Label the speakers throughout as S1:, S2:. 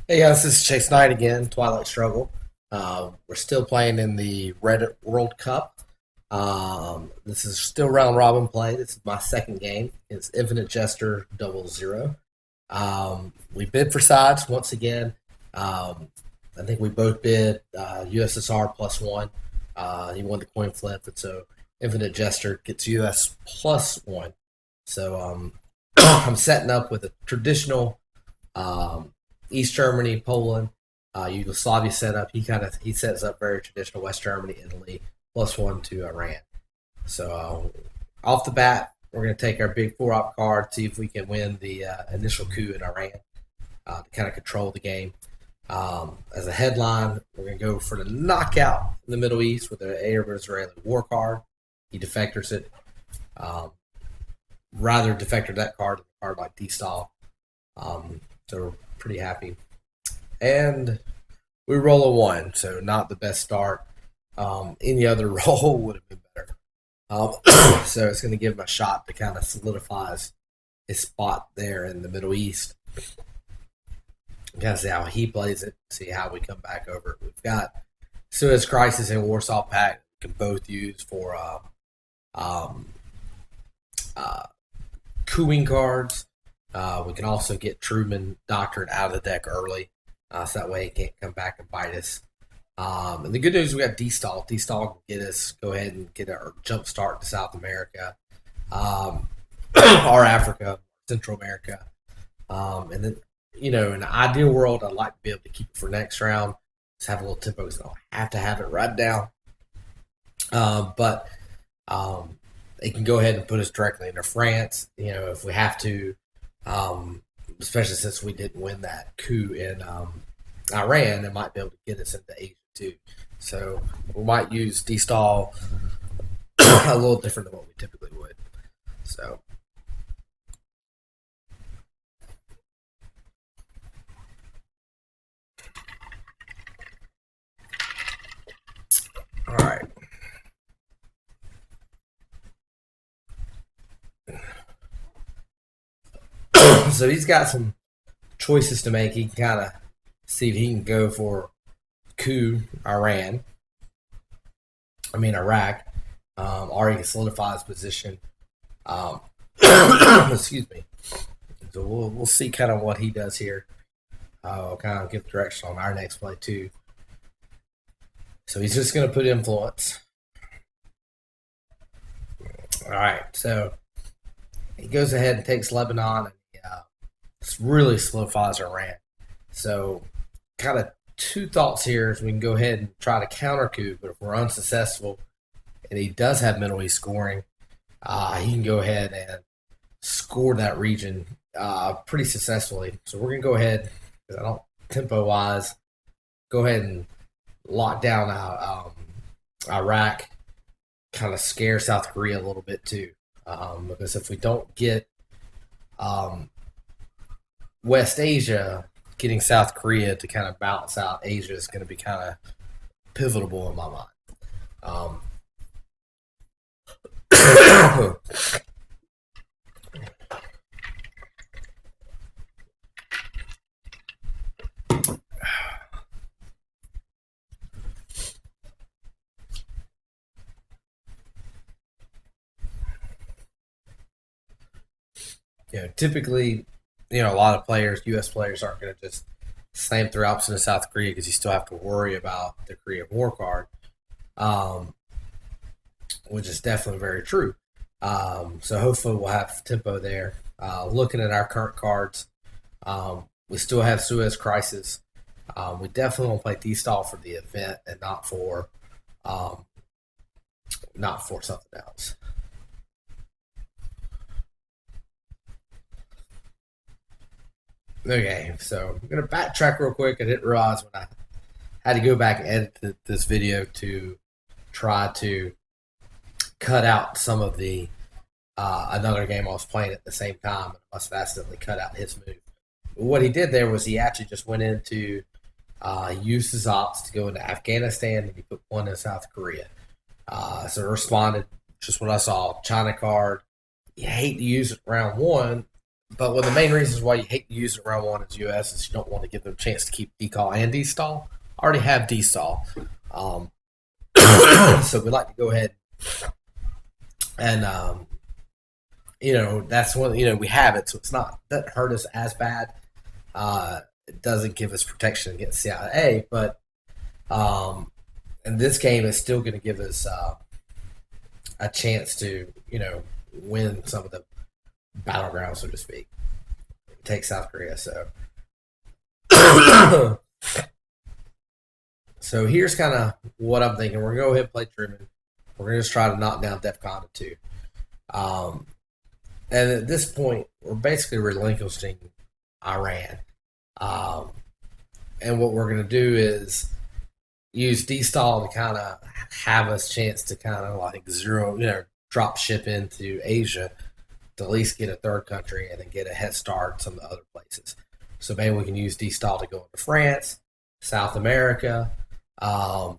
S1: Hey guys, this is Chase Knight again, Twilight Struggle. We're still playing in the Reddit World Cup. This is still round robin play. This is my second game. It's infinitejester00. We bid for sides once again. I think we both bid USSR plus one. He won the coin flip, and so Infinite Jester gets US plus one. So I'm setting up with a traditional East Germany, Poland, Yugoslavia setup. He sets up very traditional West Germany, Italy, plus one to Iran. So off the bat, we're going to take our big four-op card, see if we can win the initial coup in Iran to kind of control the game. As a headline, we're going to go for the knockout in the Middle East with the Arab-Israeli war card. He defectors it. Rather defector that card than a card like D-Stall. So we're pretty happy. And we roll a one, so not the best start. Any other roll would have been better. So it's going to give him a shot to kind of solidifies his spot there in the Middle East. Kind of see how he plays it, see how we come back over it. We've got Suez Crisis and Warsaw Pact we can both use for cooing cards. We can also get Truman Doctrine out of the deck early, so that way it can't come back and bite us. And the good news, we got D-Stall. D-Stall can get us, go ahead and get a jump start to South America, or Africa, Central America. And then, in an ideal world, I'd like to be able to keep it for next round. Just have a little tempo because I don't have to have it right down. But they can go ahead and put us directly into France, if we have to, especially since we didn't win that coup in Iran, it might be able to get us into Asia too. So we might use D-Stall a little different than what we typically would. So all right. So he's got some choices to make. He can kind of see if he can go for coup Iraq, or he can solidify his position. Excuse me. So we'll see kind of what he does here. I'll kind of give direction on our next play too. So he's just going to put influence. All right, so he goes ahead and takes Lebanon, and really solidifies Iran. So kind of two thoughts here is we can go ahead and try to counter coup, but if we're unsuccessful and he does have Middle East scoring, he can go ahead and score that region pretty successfully. So we're going to go ahead, tempo wise, go ahead and lock down Iraq, kind of scare South Korea a little bit too. Because if we don't get West Asia, getting South Korea to kind of balance out Asia is going to be kind of pivotal in my mind. Typically, a lot of players, U.S. players, aren't going to just slam through opposite of South Korea because you still have to worry about the Korean War card, which is definitely very true. So hopefully we'll have tempo there. Looking at our current cards, we still have Suez Crisis. We definitely want to play D-Stall for the event and not for something else. Okay, so I'm going to backtrack real quick. I didn't realize when I had to go back and edit this video to try to cut out some of the another game I was playing at the same time. I must have accidentally cut out his move. But what he did there was he actually just went into used his ops to go into Afghanistan, and he put one in South Korea. So it responded just what I saw. China card. You hate to use it round one, But one of the main reasons why you hate to use it round one as US is you don't want to give them a chance to keep decall and destall. I already have destall. Um, so we like to go ahead and that's one. We have it, so it's not doesn't hurt us as bad. It doesn't give us protection against CIA, but in this game, it's still going to give us a chance to win some of the battlegrounds, so to speak. Take South Korea, so. So here's kind of what I'm thinking. We're going to go ahead and play Truman. We're going to just try to knock down DEFCON 2. And at this point, we're basically relinquishing Iran. And what we're going to do is use destall to kind of have us chance to kind of like drop ship into Asia to at least get a third country and then get a head start in some of the other places. So maybe we can use destall to go into France, South America, and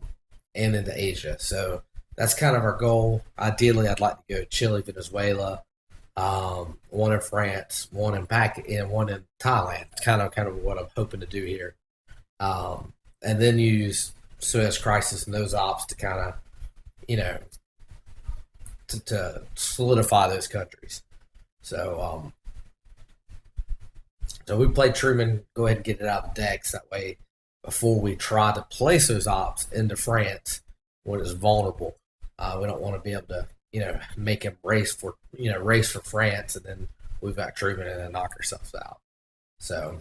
S1: into Asia. So that's kind of our goal. Ideally, I'd like to go Chile, Venezuela, one in France, one in Pakistan, one in Thailand. It's kind of what I'm hoping to do here, and then use Suez Crisis and those ops to kind of, to solidify those countries. So, so we play Truman. Go ahead and get it out of the decks. That way, before we try to place those ops into France when it's vulnerable, we don't want to be able to, make him race for France, and then we've got Truman and then knock ourselves out. So.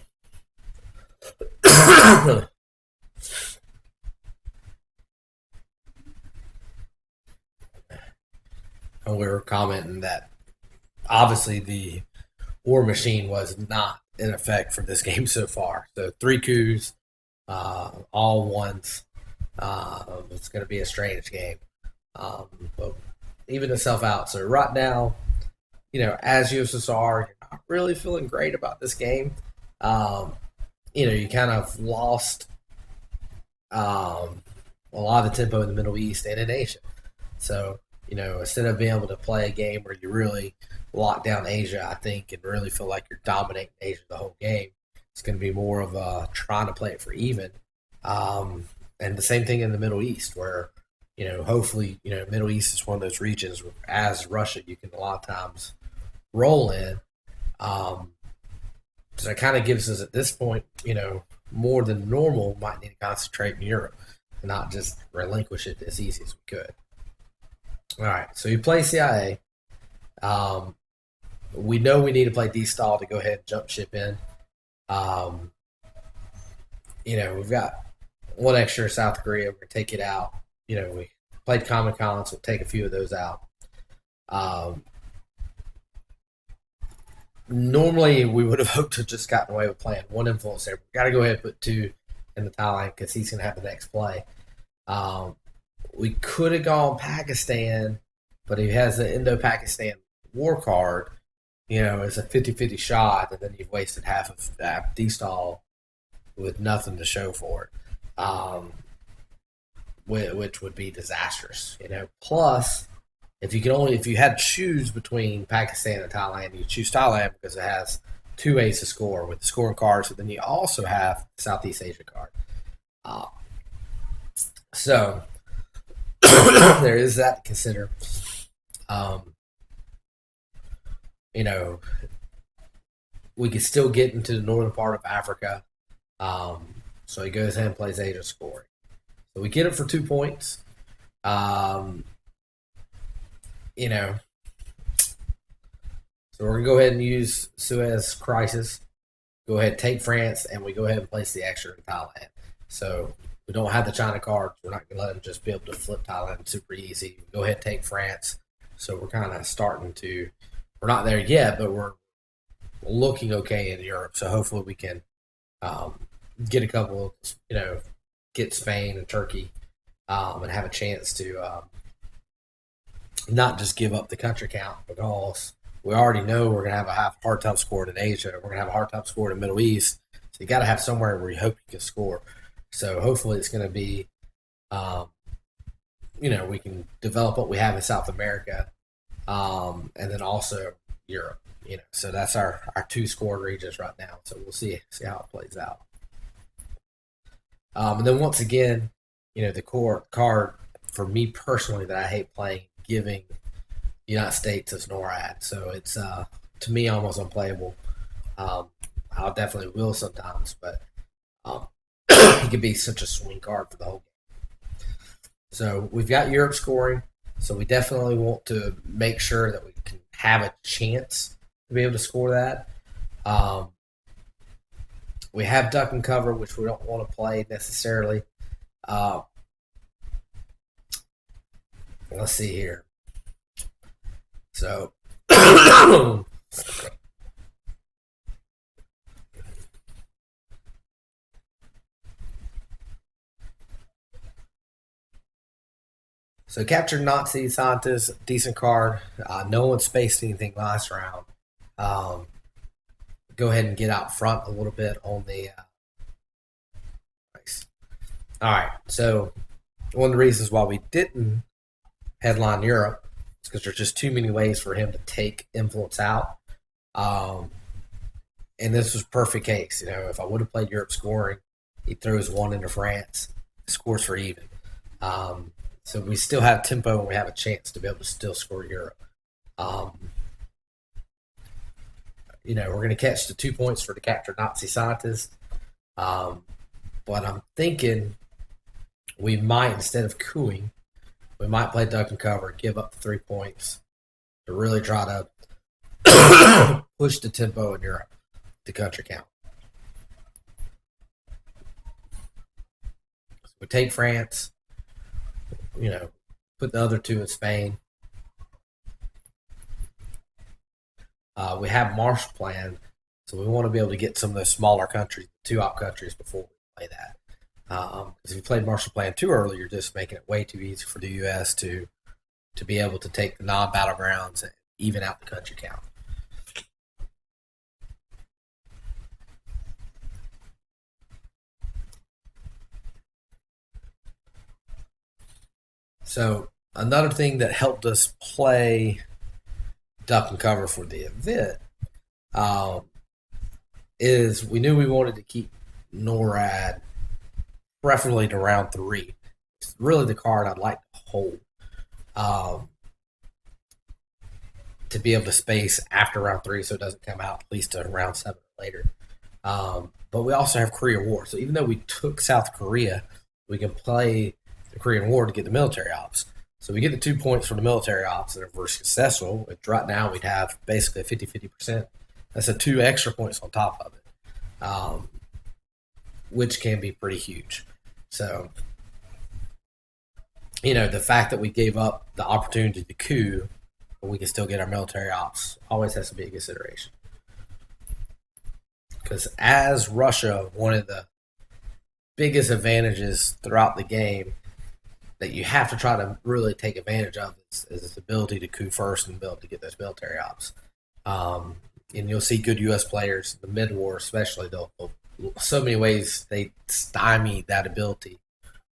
S1: And we were commenting that obviously the war machine was not in effect for this game so far. So 3 coups, all ones. It's going to be a strange game. But even itself out. So right now, as USSR, you're not really feeling great about this game. You kind of lost a lot of the tempo in the Middle East and in Asia. So, instead of being able to play a game where you really lock down Asia, I think, and really feel like you're dominating Asia the whole game, it's going to be more of a trying to play it for even. And the same thing in the Middle East, where, hopefully, Middle East is one of those regions where, as Russia, you can a lot of times roll in. So it kind of gives us, at this point, more than normal, might need to concentrate in Europe and not just relinquish it as easy as we could. All right, so you play CIA. We know we need to play destall to go ahead and jump ship in. We've got one extra South Korea. We're going to take it out. We played Common Cons. We'll take a few of those out. Normally, we would have hoped to just gotten away with playing one influence there. We've got to go ahead and put 2 in the Thailand because he's going to have the next play. We could have gone Pakistan, but he has the Indo-Pakistan war card. It's a 50-50 shot, and then you've wasted half of that destall with nothing to show for it, which would be disastrous. Plus, if you had to choose between Pakistan and Thailand, you choose Thailand because it has 2 ways to score with the scoring cards, and then you also have the Southeast Asia card. So there is that to consider. We could still get into the northern part of Africa. So he goes ahead and plays Asia scoring. So we get it for 2 points. So we're going to go ahead and use Suez Crisis. Go ahead and take France, and we go ahead and place the extra in Thailand. So we don't have the China cards. We're not going to let them just be able to flip Thailand super easy. Go ahead and take France. So we're kind of starting to – we're not there yet, but we're looking okay in Europe. So hopefully we can get a couple get Spain and Turkey and have a chance to not just give up the country count, because we already know we're going to have a hard time scoring in Asia. We're going to have a hard time scoring in the Middle East. So you got to have somewhere where you hope you can score. So hopefully it's going to be, we can develop what we have in South America, and then also, Europe. So that's our two scoring regions right now. So we'll see how it plays out. And then once again, the core card for me personally that I hate playing, giving the United States as NORAD. So it's to me almost unplayable. I'll definitely will sometimes, but he could be such a swing card for the whole game. So we've got Europe scoring. So we definitely want to make sure that we can have a chance to be able to score that. We have duck and cover, which we don't want to play necessarily. Let's see here. So So captured Nazi scientist, decent card. No one spaced anything last round. Go ahead and get out front a little bit on the. Nice. All right. So one of the reasons why we didn't headline Europe is because there's just too many ways for him to take influence out. And this was perfect case. If I would have played Europe scoring, he throws one into France, scores for even. So we still have tempo and we have a chance to be able to still score Europe. We're going to catch the 2 points for the captured Nazi scientist. But I'm thinking we might, instead of cooing, we might play duck and cover, give up the 3 points to really try to push the tempo in Europe to country count. So we take France. Put the other two in Spain. We have Marshall Plan, so we want to be able to get some of those smaller countries, 2-op countries, before we play that. Because if you played Marshall Plan too early, you're just making it way too easy for the U.S. to be able to take the non-battlegrounds and even out the country count. So another thing that helped us play duck and cover for the event is we knew we wanted to keep NORAD preferably to round 3. It's really the card I'd like to hold to be able to space after round 3 so it doesn't come out at least to round 7 or later. But we also have Korea War. So even though we took South Korea, we can play the Korean War to get the military ops. So we get the 2 points for the military ops, and if we're successful, which right now we'd have basically a 50-50%. That's 2 extra points on top of it, which can be pretty huge. So, the fact that we gave up the opportunity to coup, but we can still get our military ops, always has to be a consideration. Because as Russia, one of the biggest advantages throughout the game that you have to try to really take advantage of is its ability to coup first and be able to get those military ops. And you'll see good U.S. players, the mid-war especially, they'll so many ways they stymie that ability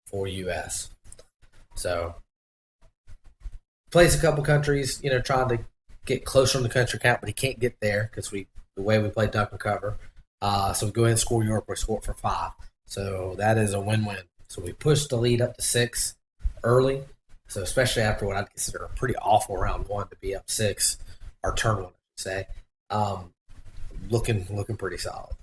S1: for U.S. So plays a couple countries, trying to get closer on the country count, but he can't get there because the way we play duck and cover. So we go ahead and score Europe, we score for 5. So that is a win-win. So we push the lead up to 6 early. So especially after what I'd consider a pretty awful round 1 to be up 6, or turn 1, I should say. Looking pretty solid.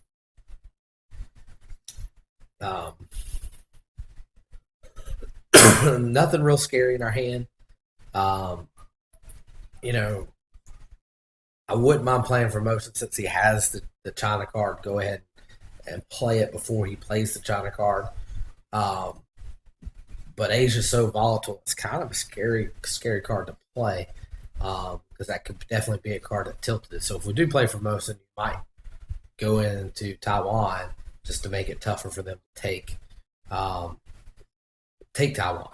S1: Nothing real scary in our hand. I wouldn't mind playing for Motion since he has the China card. Go ahead and play it before he plays the China card. But Asia's so volatile; it's kind of a scary card to play because that could definitely be a card that tilted it. So if we do play for Motion, you might go into Taiwan just to make it tougher for them to take Taiwan.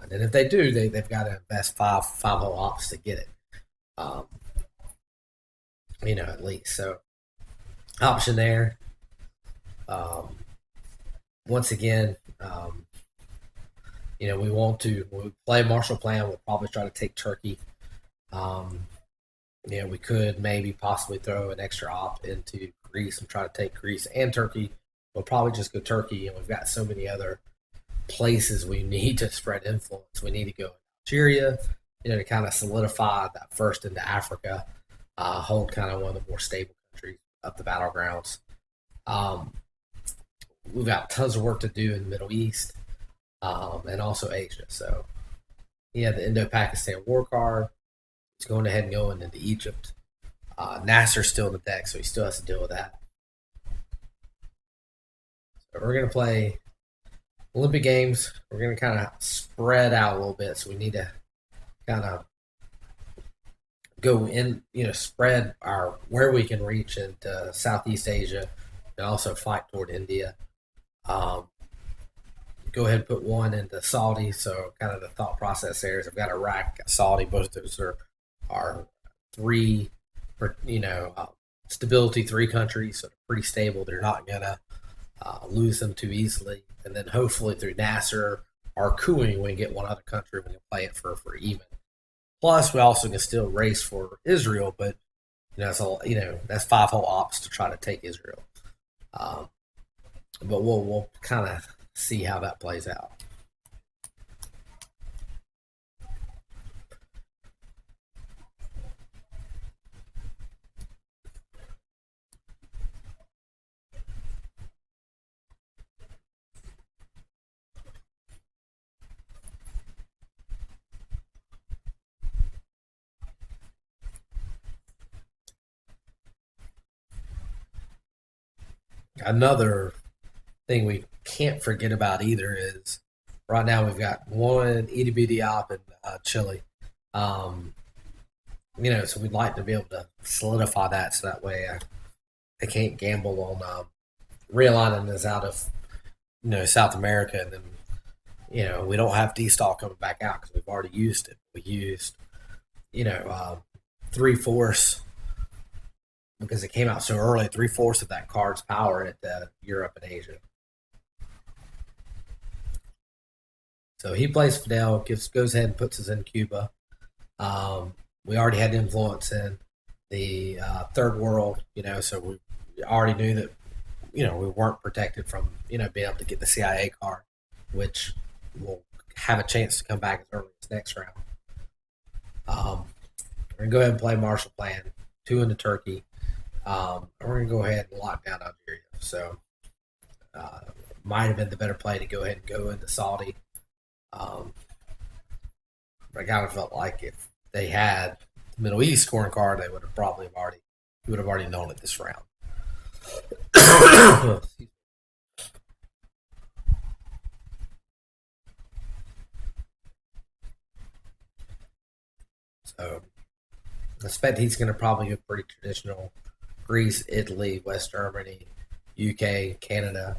S1: And if they do, they've got to invest 5 whole ops to get it. At least. So option there. Once again, we want to, when we play Marshall Plan, we'll probably try to take Turkey. we could maybe possibly throw an extra op into Greece and try to take Greece and Turkey. We'll probably just go Turkey, and we've got so many other places we need to spread influence. We need to go Algeria, to kind of solidify that first into Africa, hold kind of one of the more stable countries of the battlegrounds. Um, we've got tons of work to do in the Middle East, and also Asia. So, the Indo-Pakistan war card. He's going ahead and going into Egypt. Nasser's still in the deck, so he still has to deal with that. So we're going to play Olympic Games. We're going to kind of spread out a little bit, so we need to kind of go in, spread our where we can reach into Southeast Asia and also fight toward India. Go ahead and put one into Saudi. So kind of the thought process there is I've got Iraq, Saudi. Both of those are three, stability three countries. So they're pretty stable. They're not gonna lose them too easily. And then hopefully through Nasser or cooing, we can get one other country. We can play it for even. Plus, we also can still race for Israel, but that's that's 5 whole ops to try to take Israel. But we'll kind of see how that plays out. Another thing we can't forget about either is right now we've got one itty bitty op in Chile. Um, so we'd like to be able to solidify that so that way I can't gamble on realigning this out of South America, and then we don't have D-Stall coming back out because we've already used it. We used 3/4 because it came out so early. 3/4 of that card's power at Europe and Asia. So he plays Fidel, goes ahead and puts us in Cuba. We already had influence in the third world, so we already knew that, we weren't protected from, being able to get the CIA card, which will have a chance to come back as early as next round. We're going to go ahead and play Marshall Plan, 2 into Turkey. We're going to go ahead and lock down Algeria. So, might have been the better play to go ahead and go into Saudi. But I kind of felt like if they had the Middle East scoring card, they would have probably already known it this round. So I expect he's going to probably go pretty traditional: Greece, Italy, West Germany, UK, Canada,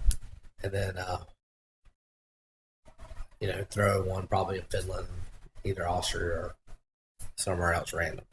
S1: and then throw one probably in Finland, either Austria or somewhere else random.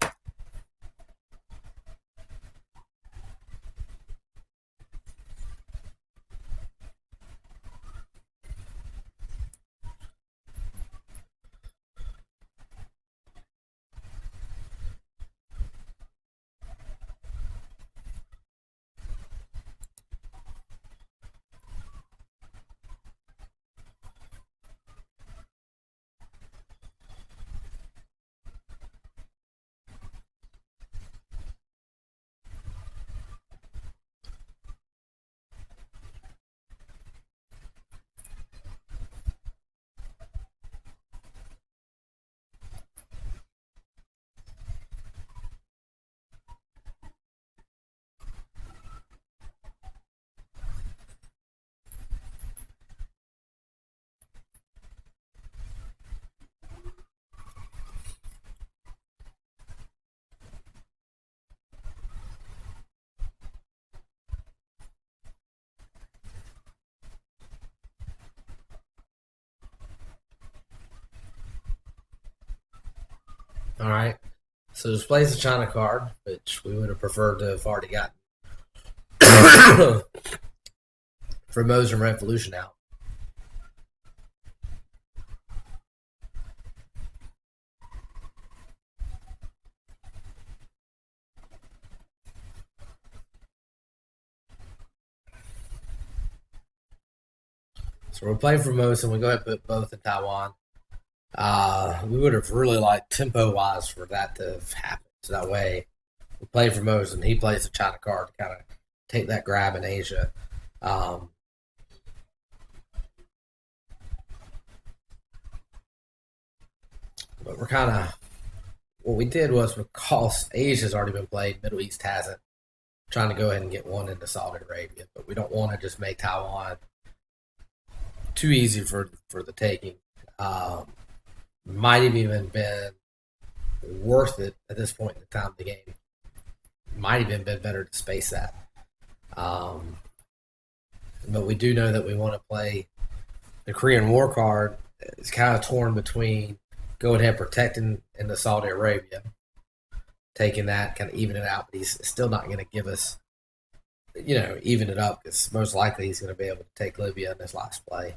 S1: All right. So this plays a China card, which we would have preferred to have already gotten Formosan Revolution out. So we're playing Formosa, and we go ahead and put both in Taiwan. We would have really liked tempo-wise for that to have happened. So that way we play Formosa, and he plays the China card to kind of take that grab in Asia. Um, but we're kind of what we did was because Asia's already been played, Middle East hasn't. Trying to go ahead and get one into Saudi Arabia, but we don't want to just make Taiwan too easy for the taking. Um, might have even been worth it at this point in the time of the game. Might have even been better to space that. Um, but we do know that we want to play the Korean War card. It's kind of torn between go ahead protecting into Saudi Arabia, taking that, kind of even it out, but he's still not going to give us, even it up because most likely he's going to be able to take Libya in his last play.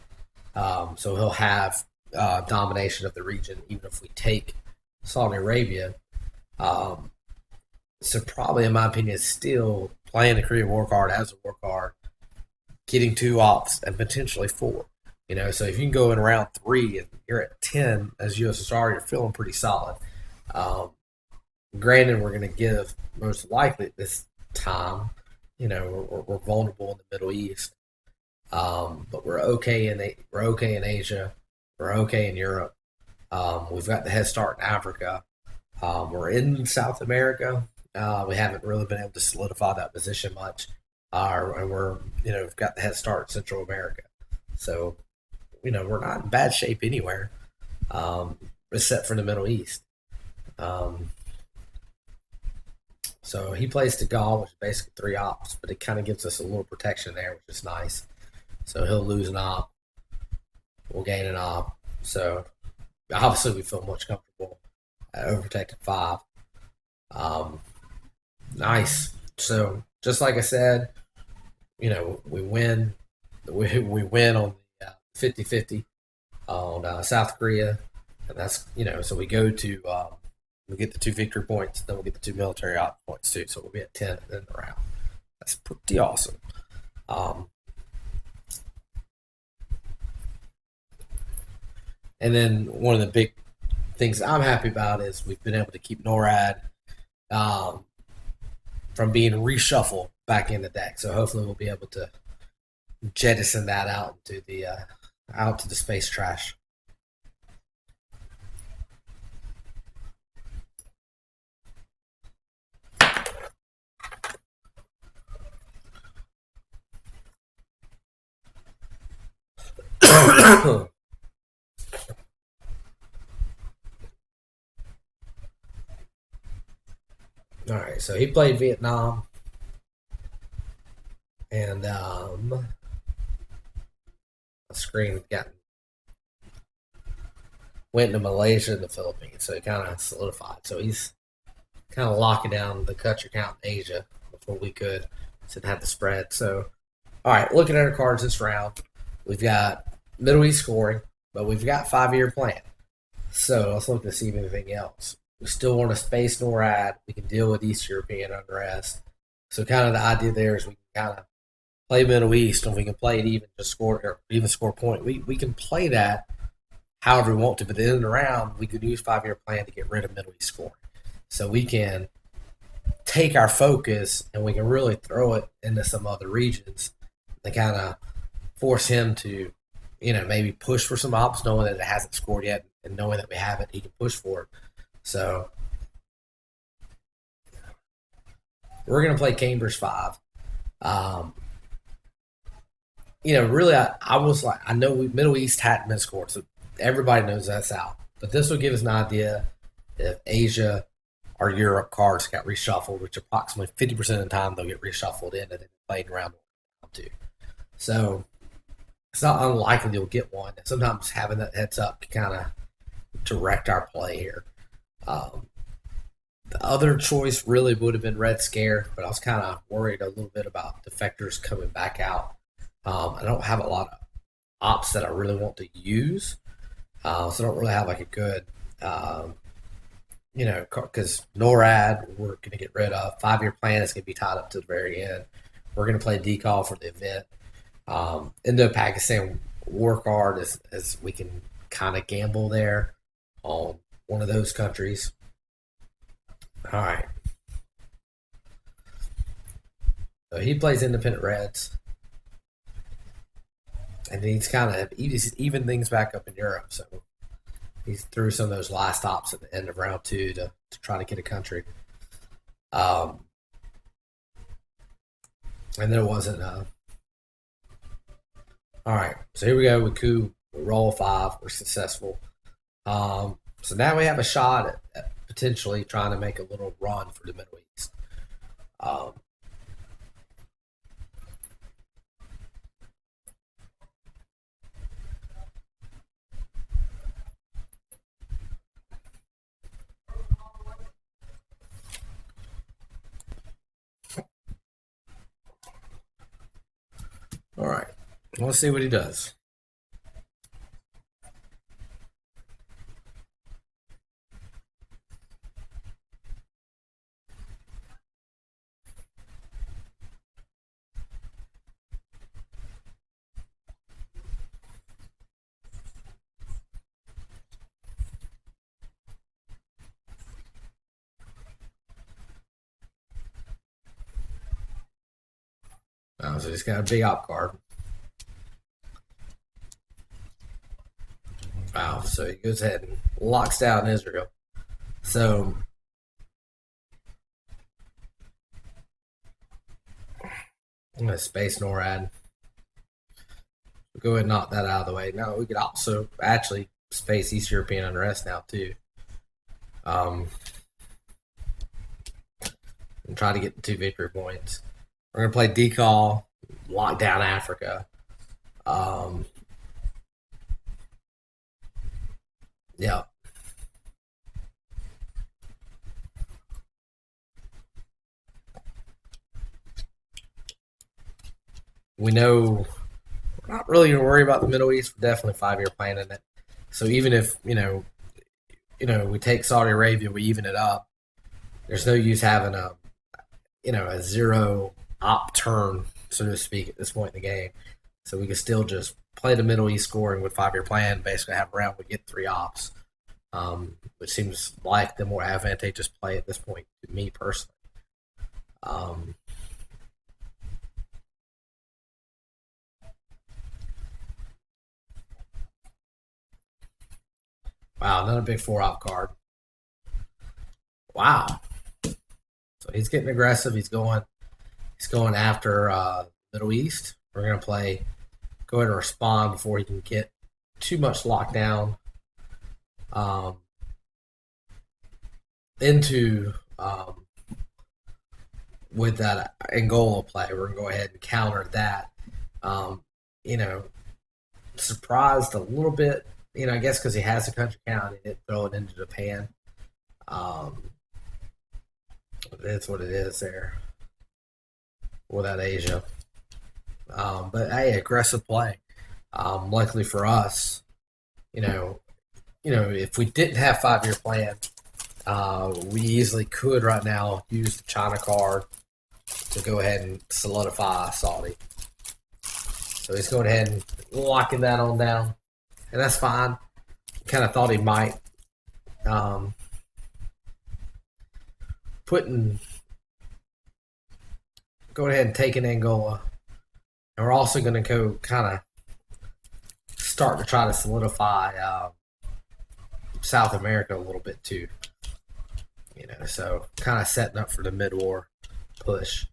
S1: So he'll have domination of the region, even if we take Saudi Arabia. So probably, in my opinion, still playing the Korean War card as a war card, getting 2 ops and potentially 4. So if you can go in round 3 and you're at 10 as USSR, you're feeling pretty solid. Granted, we're going to give most likely at this time, we're vulnerable in the Middle East, but we're okay in Asia, we're okay in Europe. We've got the head start in Africa. We're in South America. We haven't really been able to solidify that position much, and we've got the head start in Central America. So, we're not in bad shape anywhere, except for the Middle East. So he plays to Gaul, which is basically 3 ops, but it kind of gives us a little protection there, which is nice. So he'll lose an op. We'll gain an op. So obviously we feel much comfortable at overprotected 5. Nice. So just like I said, we win. We win on the 50-50 on South Korea, and that's so we go to we get the 2 victory points, then we'll get the 2 military op points too. So we'll be at 10 in the round. That's pretty awesome. And then one of the big things I'm happy about is we've been able to keep NORAD from being reshuffled back in the deck. So hopefully we'll be able to jettison that out to the space trash. All right, so he played Vietnam, and the screen went to Malaysia and the Philippines, so he kind of solidified. So he's kind of locking down the country count in Asia before we could, so have the spread. So, all right, looking at our cards this round, we've got Middle East scoring, but we've got 5-year plan. So let's look to see anything else. We still want to space NORAD. We can deal with East European unrest. So kind of the idea there is we can kind of play Middle East, and we can play it even just score or even score point. We can play that however we want to, but at the end of the round, we could use 5-year plan to get rid of Middle East scoring. So we can take our focus and we can really throw it into some other regions and kind of force him to, maybe push for some ops, knowing that it hasn't scored yet, and knowing that we have it, he can push for it. So we're going to play Cambridge 5. Really, I was like, I know Middle East hadn't been scored, so everybody knows that's out. But this will give us an idea if Asia or Europe cards got reshuffled, which approximately 50% of the time they'll get reshuffled in and then played around 2. So it's not unlikely you'll get one. Sometimes having that heads up can kind of direct our play here. The other choice really would have been Red Scare, but I was kind of worried a little bit about defectors coming back out. I don't have a lot of ops that I really want to use, so I don't really have like a good, because NORAD we're going to get rid of. 5-year plan is going to be tied up to the very end. We're going to play decal for the event. Indo-Pakistan, work hard as we can kind of gamble there on one of those countries. All right. So he plays independent reds, and he's kind of even things back up in Europe. So he threw some of those last stops at the end of round two to try to get a country. Um, and there wasn't. All right, so here we go. We coup. We roll 5. We're successful. So now we have a shot at potentially trying to make a little run for the Middle East. Um, all right, let's see what he does. So he's got a big op card. Wow, so he goes ahead and locks down Israel. So I'm going to space NORAD. We'll go ahead and knock that out of the way. Now we could also actually space East European unrest now too. And try to get the 2 victory points. We're going to play decal, lock down Africa. Yeah. We know we're not really going to worry about the Middle East. We're definitely 5-year plan in it. So even if we take Saudi Arabia, we even it up. There's no use having a 0 op turn, so to speak, at this point in the game. So we can still just play the Middle East scoring with 5-year plan. Basically, have a round we get 3 ops, which seems like the more advantageous play at this point to me personally. Wow, another big 4 op card. Wow. So he's getting aggressive. He's going after Middle East. We're gonna go ahead and respond before he can get too much lockdown into with that Angola play. We're gonna go ahead and counter that. Surprised a little bit. I guess because he has a country count, he didn't throw it into Japan. That's what it is there without Asia. But hey, aggressive play. Luckily for us, if we didn't have 5-year plan, we easily could right now use the China card to go ahead and solidify Saudi. So he's going ahead and locking that on down, and that's fine. Kind of thought he might. Go ahead and take an Angola, and we're also going to go kind of start to try to solidify South America a little bit too. So kind of setting up for the mid-war push.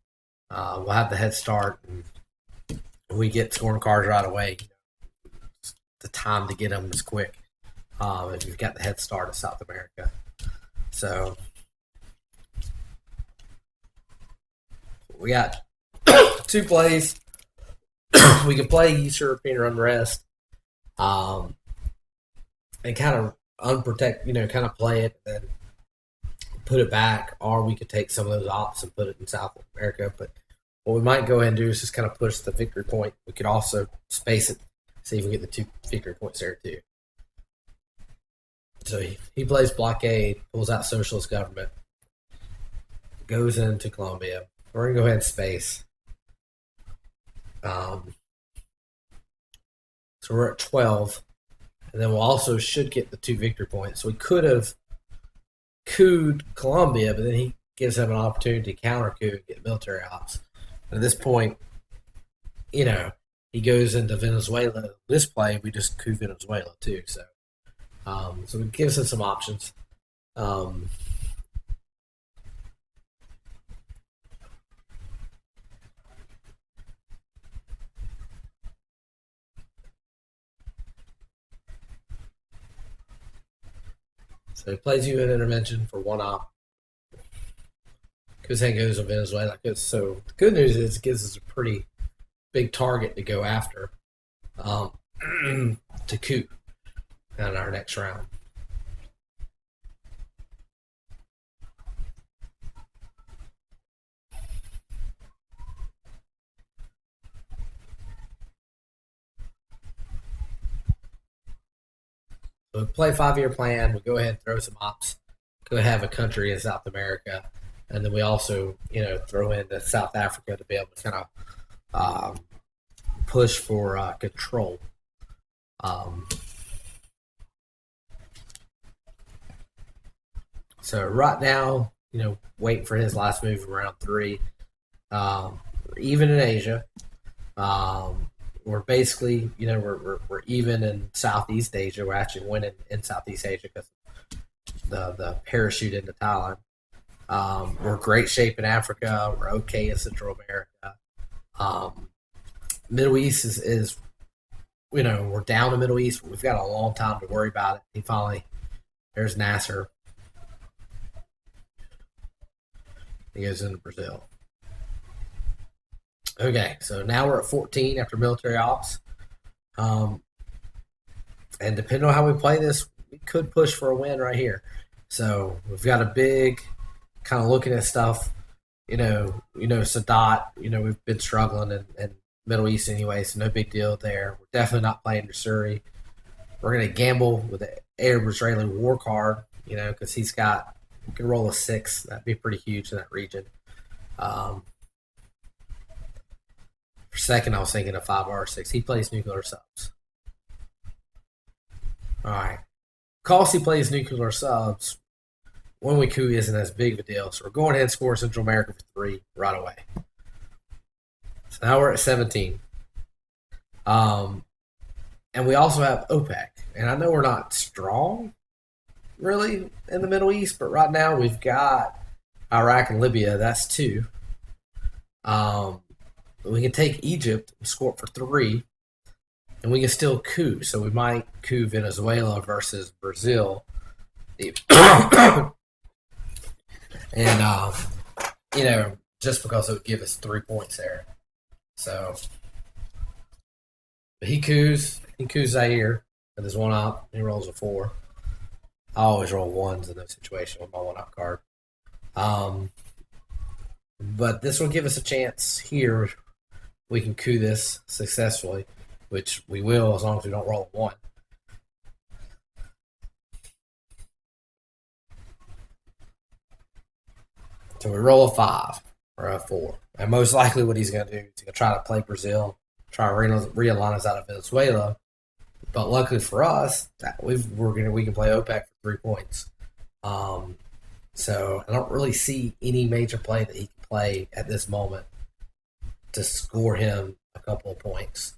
S1: We'll have the head start, and we get scoring cards right away. The time to get them is quick if you've got the head start of South America. So we got 2 plays. We can play East European unrest and kind of unprotect, kind of play it and then put it back, or we could take some of those ops and put it in South America. But what we might go ahead and do is just kind of push the victory point. We could also space it, see if we get the 2 victory points there too. So he plays blockade, pulls out socialist government, goes into Colombia. We're going to go ahead and space. So we're at 12. And then we'll also should get the 2 victory points. So we could have cooed Colombia, but then he gives him an opportunity to counter coup and get military ops. And at this point, he goes into Venezuela. This play, we just coup Venezuela too. So it gives us some options. So he plays you an intervention for 1 op. Kuzen goes to Venezuela. So the good news is it gives us a pretty big target to go after to coup in our next round. So we play 5-year plan. We go ahead and throw some ops. Go ahead and have a country in South America. And then we also, throw into South Africa to be able to kind of push for control. So right now, waiting for his last move in round 3. Even in Asia. We're basically, we're even in Southeast Asia. We're actually winning in Southeast Asia because the parachute into Thailand. We're great shape in Africa. We're okay in Central America. Middle East is we're down the Middle East. We've got a long time to worry about it. There's Nasser. He goes into Brazil. Okay, so now we're at 14 after military ops. And depending on how we play this, we could push for a win right here. So we've got a big kind of looking at stuff. Sadat, we've been struggling in Middle East anyway, so no big deal there. We're definitely not playing Dressuri. We're going to gamble with the Arab-Israeli war card, because we can roll a 6. That'd be pretty huge in that region. For second, I was thinking of 5R6. He plays nuclear subs. All right. Because he plays nuclear subs, when we coup isn't as big of a deal. So we're going ahead and score Central America for 3 right away. So now we're at 17. And we also have OPEC. And I know we're not strong, really, in the Middle East, but right now we've got Iraq and Libya. That's 2. We can take Egypt and score it for 3, and we can still coup. So we might coup Venezuela versus Brazil. And, just because it would give us 3 points there. So, but he coups Zaire with his 1 op. He rolls a 4. I always roll 1s in those situations with my 1 op card. But this will give us a chance here. We can coup this successfully, which we will as long as we don't roll a 1. So we roll a 5 or a 4. And most likely what he's going to do is he's going to try to play Brazil, try to realign us out of Venezuela. But luckily for us, we can play OPEC for 3 points. So I don't really see any major play that he can play at this moment to score him a couple of points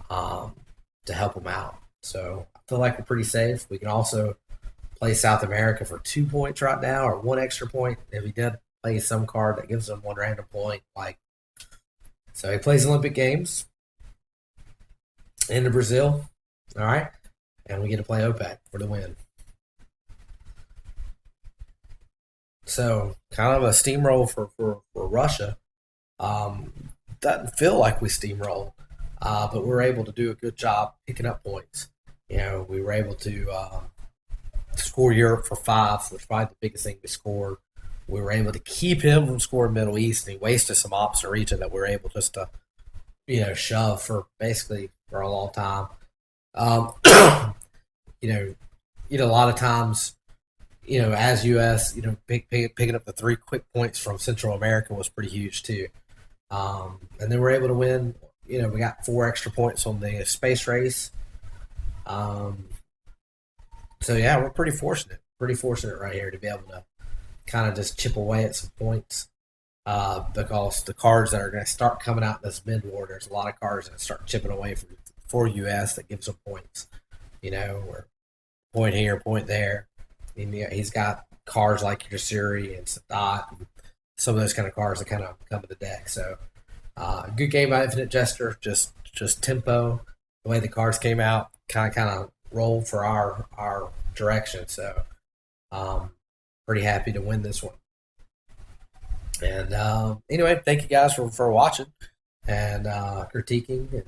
S1: to help him out. So I feel like we're pretty safe. We can also play South America for 2 points right now, or 1 extra point if he did play some card that gives him 1 random point. So he plays Olympic Games into Brazil. All right, and we get to play OPEC for the win. So kind of a steamroll for Russia. Doesn't feel like we steamrolled, but we're able to do a good job picking up points. We were able to score Europe for 5, which is probably the biggest thing we scored. We were able to keep him from scoring Middle East, and he wasted some ops in region that we were able just to, shove for a long time. A lot of times, as U.S., picking up the 3 quick points from Central America was pretty huge too. And then we're able to win. We got 4 extra points on the space race. Um, so yeah, we're pretty fortunate right here to be able to kind of just chip away at some points. Because the cards that are going to start coming out in this mid war, there's a lot of cards that start chipping away for US that gives them points. Or point here, point there. And, he's got cards like your Siri and Sadat, and some of those kind of cards that kind of come in the deck. So, good game by Infinite Jester. Just tempo. The way the cards came out, kind of rolled for our direction. So, um, pretty happy to win this one. And anyway, thank you guys for watching and critiquing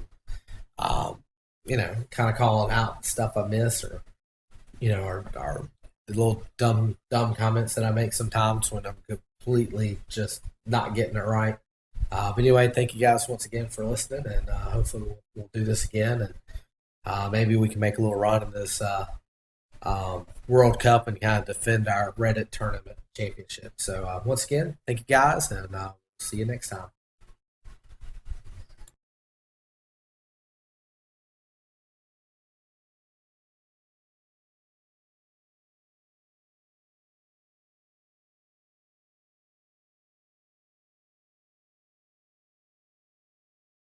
S1: and kind of calling out stuff I miss, or or the little dumb comments that I make sometimes when I'm completely just not getting it right. But anyway, thank you guys once again for listening, and hopefully we'll do this again, and maybe we can make a little run in this World Cup and kind of defend our Reddit tournament championship. So once again, thank you guys, and see you next time.